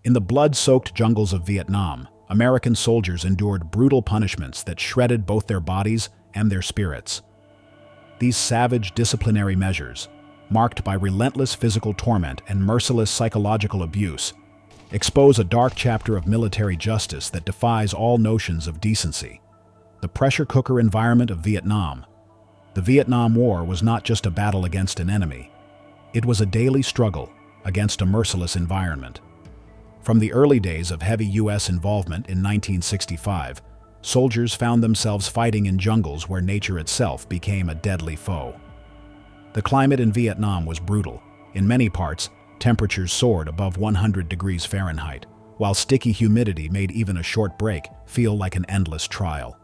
In the blood-soaked jungles of Vietnam, American soldiers endured brutal punishments that shredded both their bodies and their spirits. These savage disciplinary measures, marked by relentless physical torment and merciless psychological abuse, expose a dark chapter of military justice that defies all notions of decency. The pressure cooker environment of Vietnam. The Vietnam War was not just a battle against an enemy. It was a daily struggle against a merciless environment. From the early days of heavy U.S. involvement in 1965, soldiers found themselves fighting in jungles where nature itself became a deadly foe. The climate in Vietnam was brutal. In many parts, temperatures soared above 100 degrees Fahrenheit, while sticky humidity made even a short break feel like an endless trial.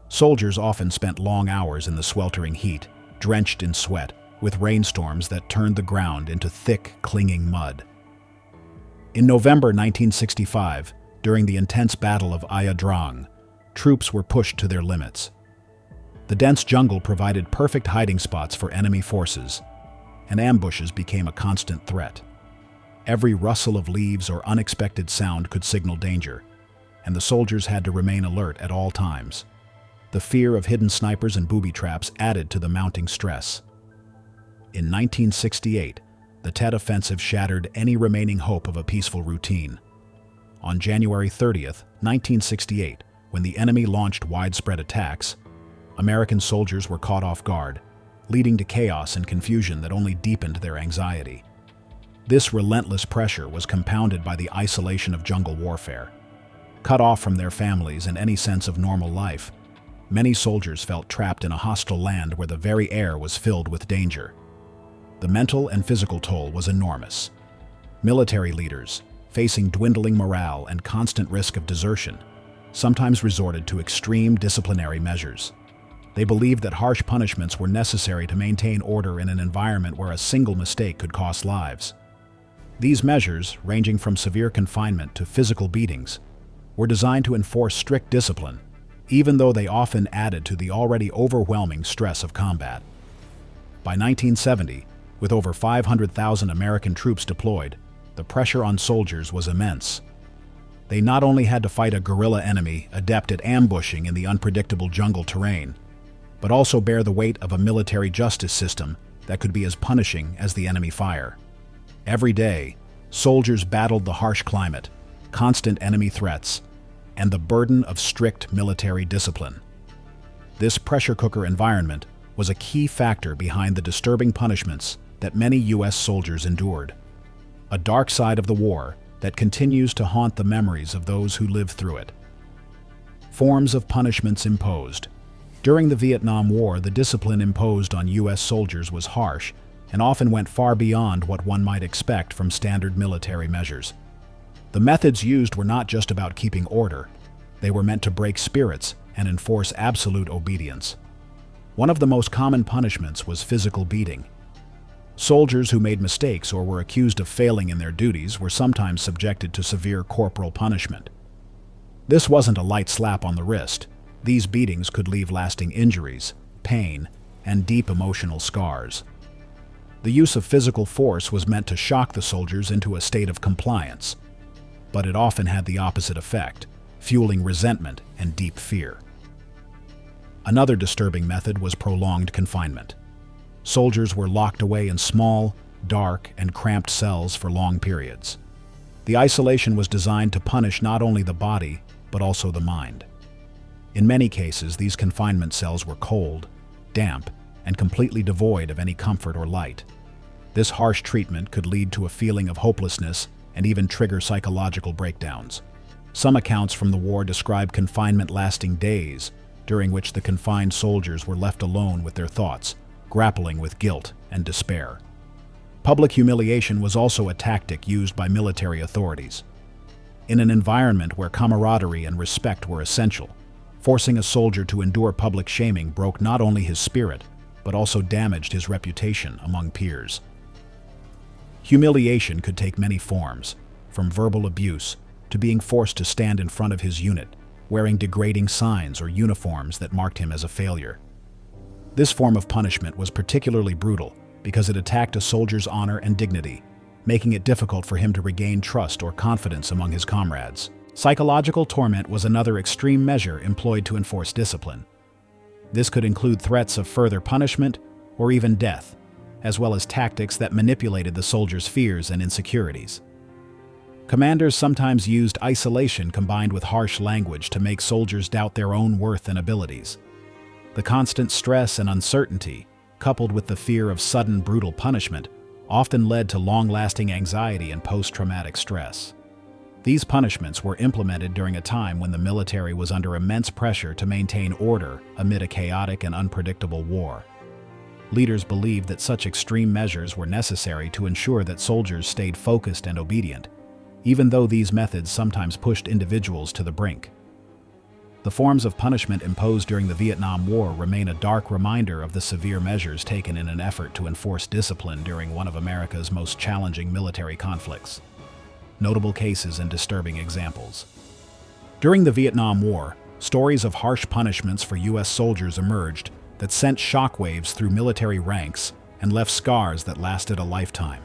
Soldiers often spent long hours in the sweltering heat, drenched in sweat, with rainstorms that turned the ground into thick, clinging mud. In November 1965, during the intense Battle of Ia Drang, troops were pushed to their limits. The dense jungle provided perfect hiding spots for enemy forces, and ambushes became a constant threat. Every rustle of leaves or unexpected sound could signal danger, and the soldiers had to remain alert at all times. The fear of hidden snipers and booby traps added to the mounting stress. In 1968, the Tet Offensive shattered any remaining hope of a peaceful routine. On January 30th, 1968, when the enemy launched widespread attacks, American soldiers were caught off guard, leading to chaos and confusion that only deepened their anxiety. This relentless pressure was compounded by the isolation of jungle warfare. Cut off from their families and any sense of normal life, many soldiers felt trapped in a hostile land where the very air was filled with danger. The mental and physical toll was enormous. Military leaders, facing dwindling morale and constant risk of desertion, sometimes resorted to extreme disciplinary measures. They believed that harsh punishments were necessary to maintain order in an environment where a single mistake could cost lives. These measures, ranging from severe confinement to physical beatings, were designed to enforce strict discipline, even though they often added to the already overwhelming stress of combat. By 1970, with over 500,000 American troops deployed, the pressure on soldiers was immense. They not only had to fight a guerrilla enemy adept at ambushing in the unpredictable jungle terrain, but also bear the weight of a military justice system that could be as punishing as the enemy fire. Every day, soldiers battled the harsh climate, constant enemy threats, and the burden of strict military discipline. This pressure cooker environment was a key factor behind the disturbing punishments that many U.S. soldiers endured. A dark side of the war that continues to haunt the memories of those who lived through it. Forms of punishments imposed. During the Vietnam War, the discipline imposed on U.S. soldiers was harsh and often went far beyond what one might expect from standard military measures. The methods used were not just about keeping order. They were meant to break spirits and enforce absolute obedience. One of the most common punishments was physical beating. Soldiers who made mistakes or were accused of failing in their duties were sometimes subjected to severe corporal punishment. This wasn't a light slap on the wrist. These beatings could leave lasting injuries, pain, and deep emotional scars. The use of physical force was meant to shock the soldiers into a state of compliance, but it often had the opposite effect, fueling resentment and deep fear. Another disturbing method was prolonged confinement. Soldiers were locked away in small, dark, and cramped cells for long periods. The isolation was designed to punish not only the body, but also the mind. In many cases, these confinement cells were cold, damp, and completely devoid of any comfort or light. This harsh treatment could lead to a feeling of hopelessness and even trigger psychological breakdowns. Some accounts from the war describe confinement lasting days, during which the confined soldiers were left alone with their thoughts, grappling with guilt and despair. Public humiliation was also a tactic used by military authorities. In an environment where camaraderie and respect were essential, forcing a soldier to endure public shaming broke not only his spirit, but also damaged his reputation among peers. Humiliation could take many forms, from verbal abuse to being forced to stand in front of his unit, wearing degrading signs or uniforms that marked him as a failure. This form of punishment was particularly brutal because it attacked a soldier's honor and dignity. making it difficult for him to regain trust or confidence among his comrades. Psychological torment was another extreme measure employed to enforce discipline. This could include threats of further punishment or even death, as well as tactics that manipulated the soldiers' fears and insecurities. Commanders sometimes used isolation combined with harsh language to make soldiers doubt their own worth and abilities. The constant stress and uncertainty, coupled with the fear of sudden brutal punishment, often led to long-lasting anxiety and post-traumatic stress. These punishments were implemented during a time when the military was under immense pressure to maintain order amid a chaotic and unpredictable war. Leaders believed that such extreme measures were necessary to ensure that soldiers stayed focused and obedient, even though these methods sometimes pushed individuals to the brink. The forms of punishment imposed during the Vietnam War remain a dark reminder of the severe measures taken in an effort to enforce discipline during one of America's most challenging military conflicts. Notable cases and disturbing examples. During the Vietnam War, stories of harsh punishments for U.S. soldiers emerged that sent shockwaves through military ranks and left scars that lasted a lifetime.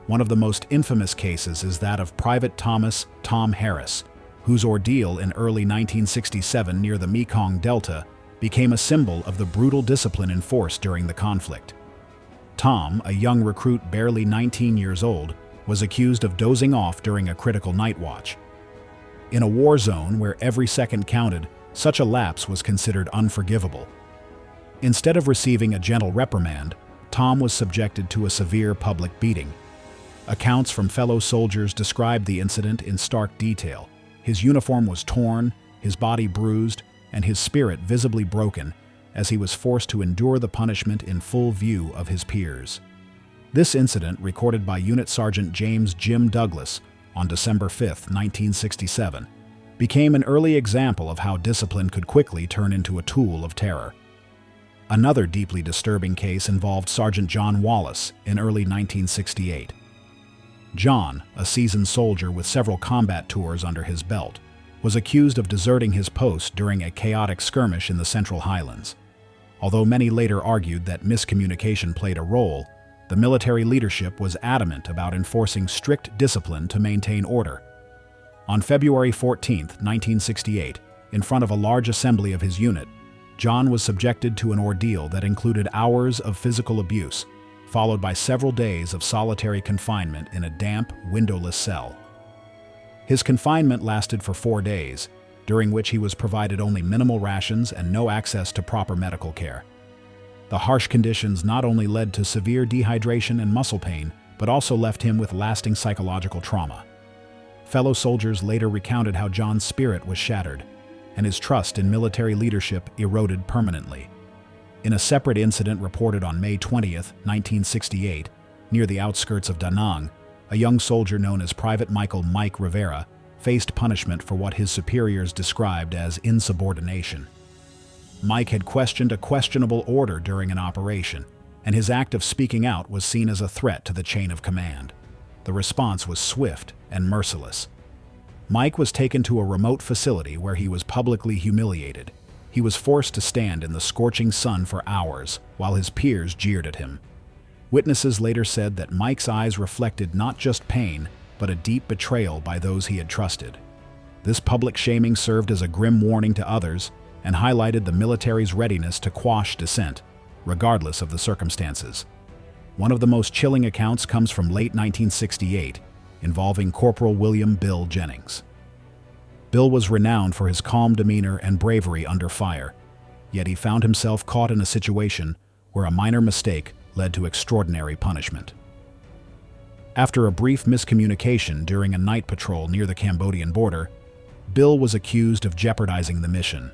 One of the most infamous cases is that of Private Thomas "Tom" Harris, whose ordeal in early 1967 near the Mekong Delta became a symbol of the brutal discipline enforced during the conflict. Tom, a young recruit barely 19 years old, was accused of dozing off during a critical night watch. In a war zone where every second counted, such a lapse was considered unforgivable. Instead of receiving a gentle reprimand, Tom was subjected to a severe public beating. Accounts from fellow soldiers described the incident in stark detail. His uniform was torn, his body bruised, and his spirit visibly broken as he was forced to endure the punishment in full view of his peers. This incident, recorded by Unit Sergeant James "Jim" Douglas on December 5, 1967, became an early example of how discipline could quickly turn into a tool of terror. Another deeply disturbing case involved Sergeant John Wallace in early 1968. John, a seasoned soldier with several combat tours under his belt, was accused of deserting his post during a chaotic skirmish in the Central Highlands. Although many later argued that miscommunication played a role, the military leadership was adamant about enforcing strict discipline to maintain order. On February 14, 1968, in front of a large assembly of his unit, John was subjected to an ordeal that included hours of physical abuse, followed by several days of solitary confinement in a damp, windowless cell. His confinement lasted for 4 days, during which he was provided only minimal rations and no access to proper medical care. The harsh conditions not only led to severe dehydration and muscle pain, but also left him with lasting psychological trauma. Fellow soldiers later recounted how John's spirit was shattered, and his trust in military leadership eroded permanently. In a separate incident reported on May 20, 1968, near the outskirts of Da Nang, a young soldier known as Private Michael "Mike" Rivera faced punishment for what his superiors described as insubordination. Mike had questioned a questionable order during an operation, and his act of speaking out was seen as a threat to the chain of command. The response was swift and merciless. Mike was taken to a remote facility where he was publicly humiliated. He was forced to stand in the scorching sun for hours while his peers jeered at him. Witnesses later said that Mike's eyes reflected not just pain, but a deep betrayal by those he had trusted. This public shaming served as a grim warning to others and highlighted the military's readiness to quash dissent, regardless of the circumstances. One of the most chilling accounts comes from late 1968, involving Corporal William "Bill" Jennings. Bill was renowned for his calm demeanor and bravery under fire, yet he found himself caught in a situation where a minor mistake led to extraordinary punishment. After a brief miscommunication during a night patrol near the Cambodian border, Bill was accused of jeopardizing the mission.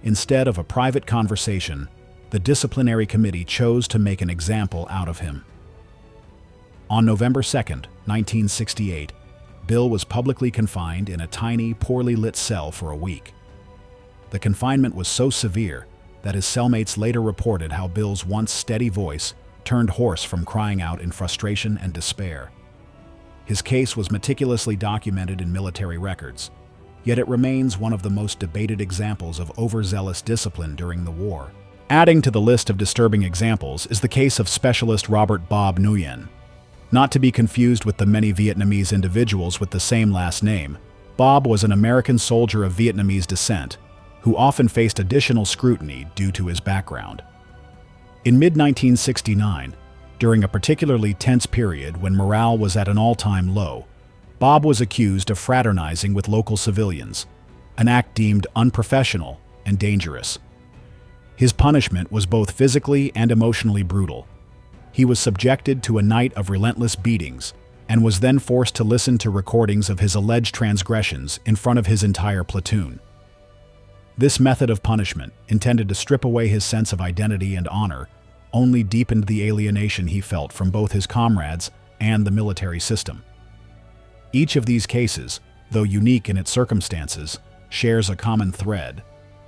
Instead of a private conversation, the disciplinary committee chose to make an example out of him. On November 2, 1968, Bill was publicly confined in a tiny, poorly lit cell for a week. The confinement was so severe that his cellmates later reported how Bill's once steady voice turned hoarse from crying out in frustration and despair. His case was meticulously documented in military records, yet it remains one of the most debated examples of overzealous discipline during the war. Adding to the list of disturbing examples is the case of Specialist Robert "Bob" Nguyen. Not to be confused with the many Vietnamese individuals with the same last name, Bob was an American soldier of Vietnamese descent who often faced additional scrutiny due to his background. In mid-1969, during a particularly tense period when morale was at an all-time low, Bob was accused of fraternizing with local civilians, an act deemed unprofessional and dangerous. His punishment was both physically and emotionally brutal. He was subjected to a night of relentless beatings and was then forced to listen to recordings of his alleged transgressions in front of his entire platoon. This method of punishment, intended to strip away his sense of identity and honor, only deepened the alienation he felt from both his comrades and the military system. Each of these cases, though unique in its circumstances, shares a common thread: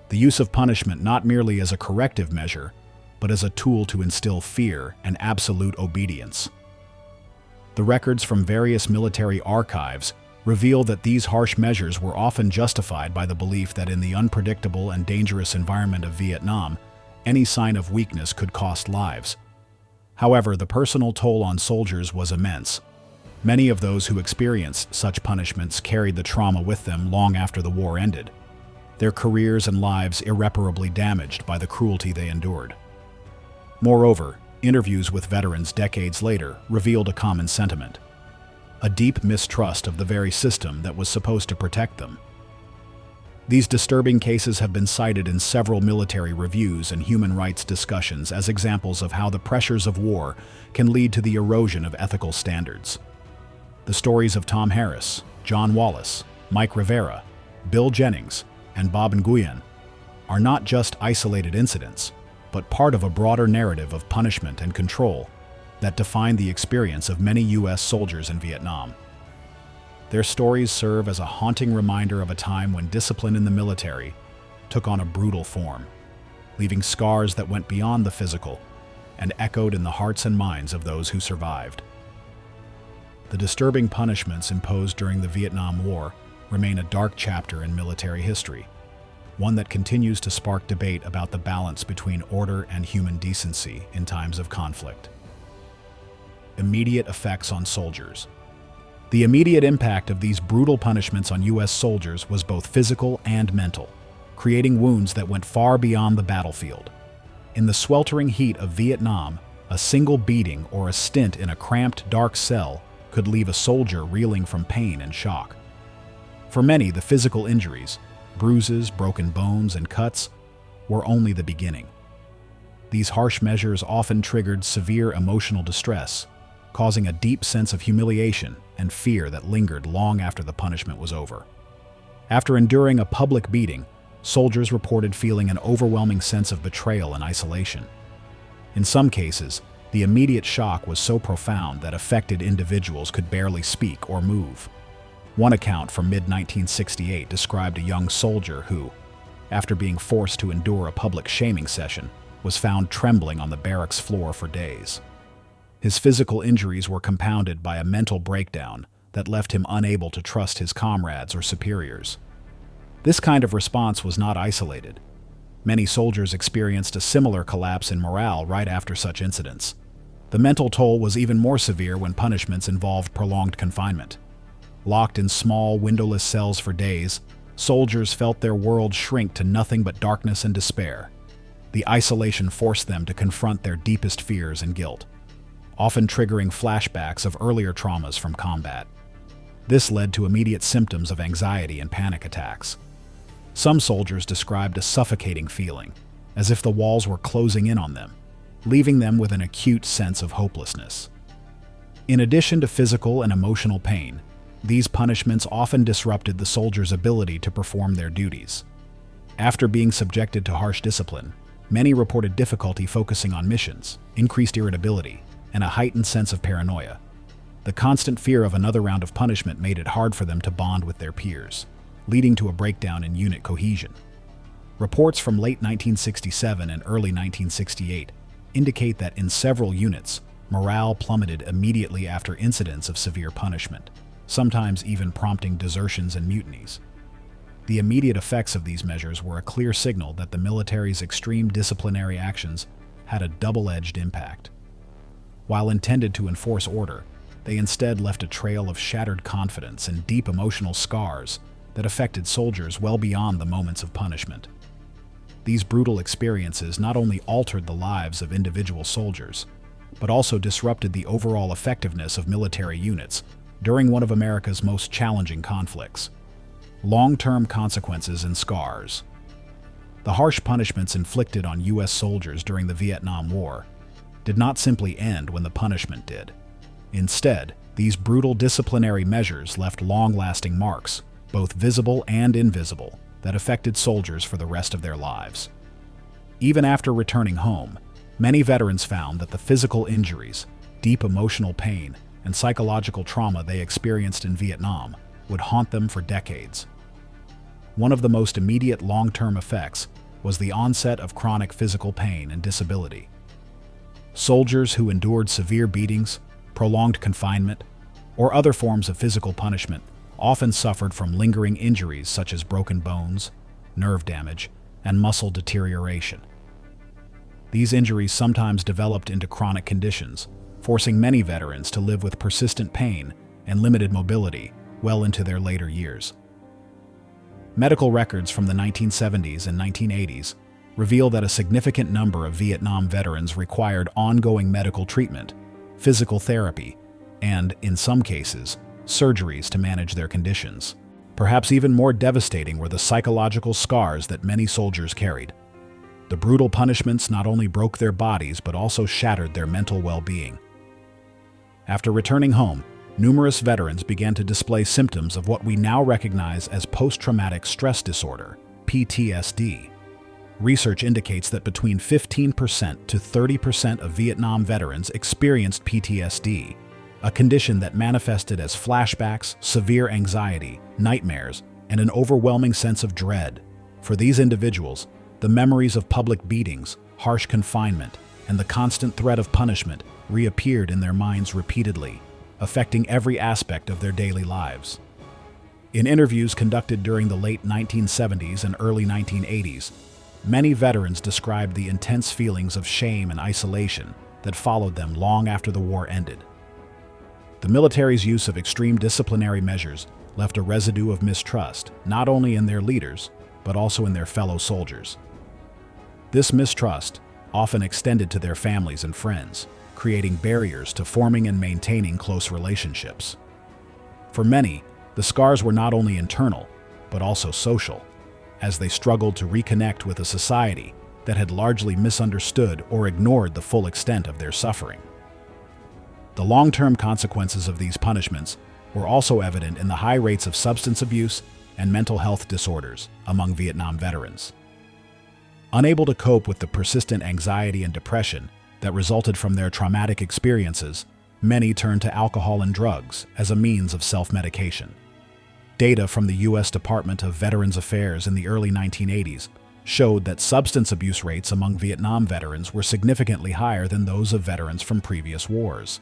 the use of punishment not merely as a corrective measure, but as a tool to instill fear and absolute obedience. The records from various military archives reveal that these harsh measures were often justified by the belief that in the unpredictable and dangerous environment of Vietnam, any sign of weakness could cost lives. However, the personal toll on soldiers was immense. Many of those who experienced such punishments carried the trauma with them long after the war ended, their careers and lives irreparably damaged by the cruelty they endured. Moreover, interviews with veterans decades later revealed a common sentiment: a deep mistrust of the very system that was supposed to protect them. These disturbing cases have been cited in several military reviews and human rights discussions as examples of how the pressures of war can lead to the erosion of ethical standards. The stories of Tom Harris, John Wallace, Mike Rivera, Bill Jennings, and Bob Nguyen are not just isolated incidents, but part of a broader narrative of punishment and control that defined the experience of many U.S. soldiers in Vietnam. Their stories serve as a haunting reminder of a time when discipline in the military took on a brutal form, leaving scars that went beyond the physical and echoed in the hearts and minds of those who survived. The disturbing punishments imposed during the Vietnam War remain a dark chapter in military history, one that continues to spark debate about the balance between order and human decency in times of conflict. Immediate effects on soldiers. The immediate impact of these brutal punishments on U.S. soldiers was both physical and mental, creating wounds that went far beyond the battlefield. In the sweltering heat of Vietnam, a single beating or a stint in a cramped, dark cell could leave a soldier reeling from pain and shock. For many, the physical injuries, bruises, broken bones, and cuts, were only the beginning. These harsh measures often triggered severe emotional distress, causing a deep sense of humiliation and fear that lingered long after the punishment was over. After enduring a public beating, soldiers reported feeling an overwhelming sense of betrayal and isolation. In some cases, the immediate shock was so profound that affected individuals could barely speak or move. One account from mid-1968 described a young soldier who, after being forced to endure a public shaming session, was found trembling on the barracks floor for days. His physical injuries were compounded by a mental breakdown that left him unable to trust his comrades or superiors. This kind of response was not isolated. Many soldiers experienced a similar collapse in morale right after such incidents. The mental toll was even more severe when punishments involved prolonged confinement. Locked in small, windowless cells for days, soldiers felt their world shrink to nothing but darkness and despair. The isolation forced them to confront their deepest fears and guilt, often triggering flashbacks of earlier traumas from combat. This led to immediate symptoms of anxiety and panic attacks. Some soldiers described a suffocating feeling, as if the walls were closing in on them, leaving them with an acute sense of hopelessness. In addition to physical and emotional pain, these punishments often disrupted the soldiers' ability to perform their duties. After being subjected to harsh discipline, many reported difficulty focusing on missions, increased irritability, and a heightened sense of paranoia. The constant fear of another round of punishment made it hard for them to bond with their peers, leading to a breakdown in unit cohesion. Reports from late 1967 and early 1968 indicate that in several units, morale plummeted immediately after incidents of severe punishment, sometimes even prompting desertions and mutinies. The immediate effects of these measures were a clear signal that the military's extreme disciplinary actions had a double-edged impact. While intended to enforce order, They instead left a trail of shattered confidence and deep emotional scars that affected soldiers well beyond the moments of punishment. These brutal experiences not only altered the lives of individual soldiers, but also disrupted the overall effectiveness of military units during one of America's most challenging conflicts. Long-term consequences and scars. The harsh punishments inflicted on U.S. soldiers during the Vietnam War did not simply end when the punishment did. Instead, these brutal disciplinary measures left long-lasting marks, both visible and invisible, that affected soldiers for the rest of their lives. Even after returning home, many veterans found that the physical injuries, deep emotional pain, and psychological trauma they experienced in Vietnam would haunt them for decades. One of the most immediate long-term effects was the onset of chronic physical pain and disability. Soldiers who endured severe beatings, prolonged confinement, or other forms of physical punishment often suffered from lingering injuries such as broken bones, nerve damage, and muscle deterioration. These injuries sometimes developed into chronic conditions, forcing many veterans to live with persistent pain and limited mobility well into their later years. Medical records from the 1970s and 1980s reveal that a significant number of Vietnam veterans required ongoing medical treatment, physical therapy, and, in some cases, surgeries to manage their conditions. Perhaps even more devastating were the psychological scars that many soldiers carried. The brutal punishments not only broke their bodies but also shattered their mental well-being. After returning home, numerous veterans began to display symptoms of what we now recognize as post-traumatic stress disorder, PTSD. Research indicates that between 15% to 30% of Vietnam veterans experienced PTSD, a condition that manifested as flashbacks, severe anxiety, nightmares, and an overwhelming sense of dread. For these individuals, the memories of public beatings, harsh confinement, and the constant threat of punishment reappeared in their minds repeatedly, affecting every aspect of their daily lives. In interviews conducted during the late 1970s and early 1980s, many veterans described the intense feelings of shame and isolation that followed them long after the war ended. The military's use of extreme disciplinary measures left a residue of mistrust, not only in their leaders, but also in their fellow soldiers. This mistrust often extended to their families and friends, creating barriers to forming and maintaining close relationships. For many, the scars were not only internal, but also social, as they struggled to reconnect with a society that had largely misunderstood or ignored the full extent of their suffering. The long-term consequences of these punishments were also evident in the high rates of substance abuse and mental health disorders among Vietnam veterans. Unable to cope with the persistent anxiety and depression that resulted from their traumatic experiences, many turned to alcohol and drugs as a means of self-medication. Data from the U.S. Department of Veterans Affairs in the early 1980s showed that substance abuse rates among Vietnam veterans were significantly higher than those of veterans from previous wars.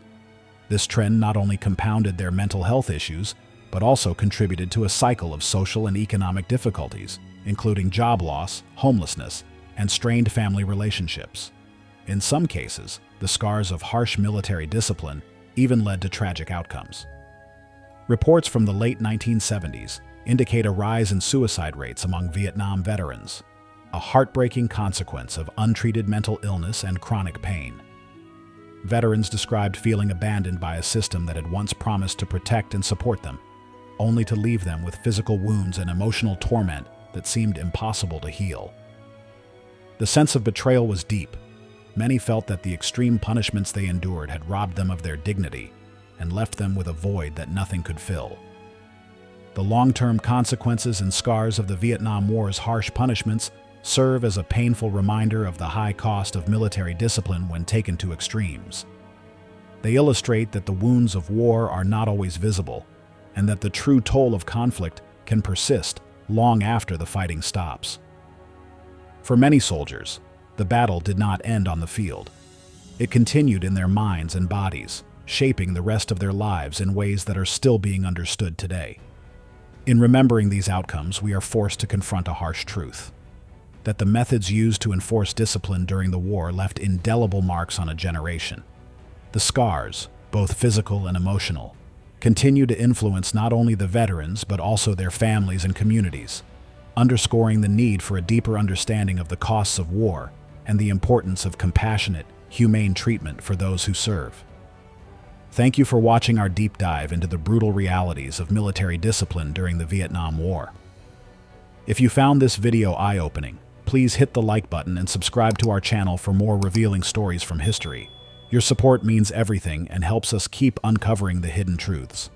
This trend not only compounded their mental health issues, but also contributed to a cycle of social and economic difficulties, including job loss, homelessness, and strained family relationships. In some cases, the scars of harsh military discipline even led to tragic outcomes. Reports from the late 1970s indicate a rise in suicide rates among Vietnam veterans, a heartbreaking consequence of untreated mental illness and chronic pain. Veterans described feeling abandoned by a system that had once promised to protect and support them, only to leave them with physical wounds and emotional torment that seemed impossible to heal. The sense of betrayal was deep. Many felt that the extreme punishments they endured had robbed them of their dignity and left them with a void that nothing could fill. The long-term consequences and scars of the Vietnam War's harsh punishments serve as a painful reminder of the high cost of military discipline when taken to extremes. They illustrate that the wounds of war are not always visible, and that the true toll of conflict can persist long after the fighting stops. For many soldiers, the battle did not end on the field. It continued in their minds and bodies, shaping the rest of their lives in ways that are still being understood today. In remembering these outcomes, we are forced to confront a harsh truth: that the methods used to enforce discipline during the war left indelible marks on a generation. The scars, both physical and emotional, continue to influence not only the veterans but also their families and communities, underscoring the need for a deeper understanding of the costs of war and the importance of compassionate, humane treatment for those who serve. Thank you for watching our deep dive into the brutal realities of military discipline during the Vietnam War. If you found this video eye-opening, please hit the like button and subscribe to our channel for more revealing stories from history. Your support means everything and helps us keep uncovering the hidden truths.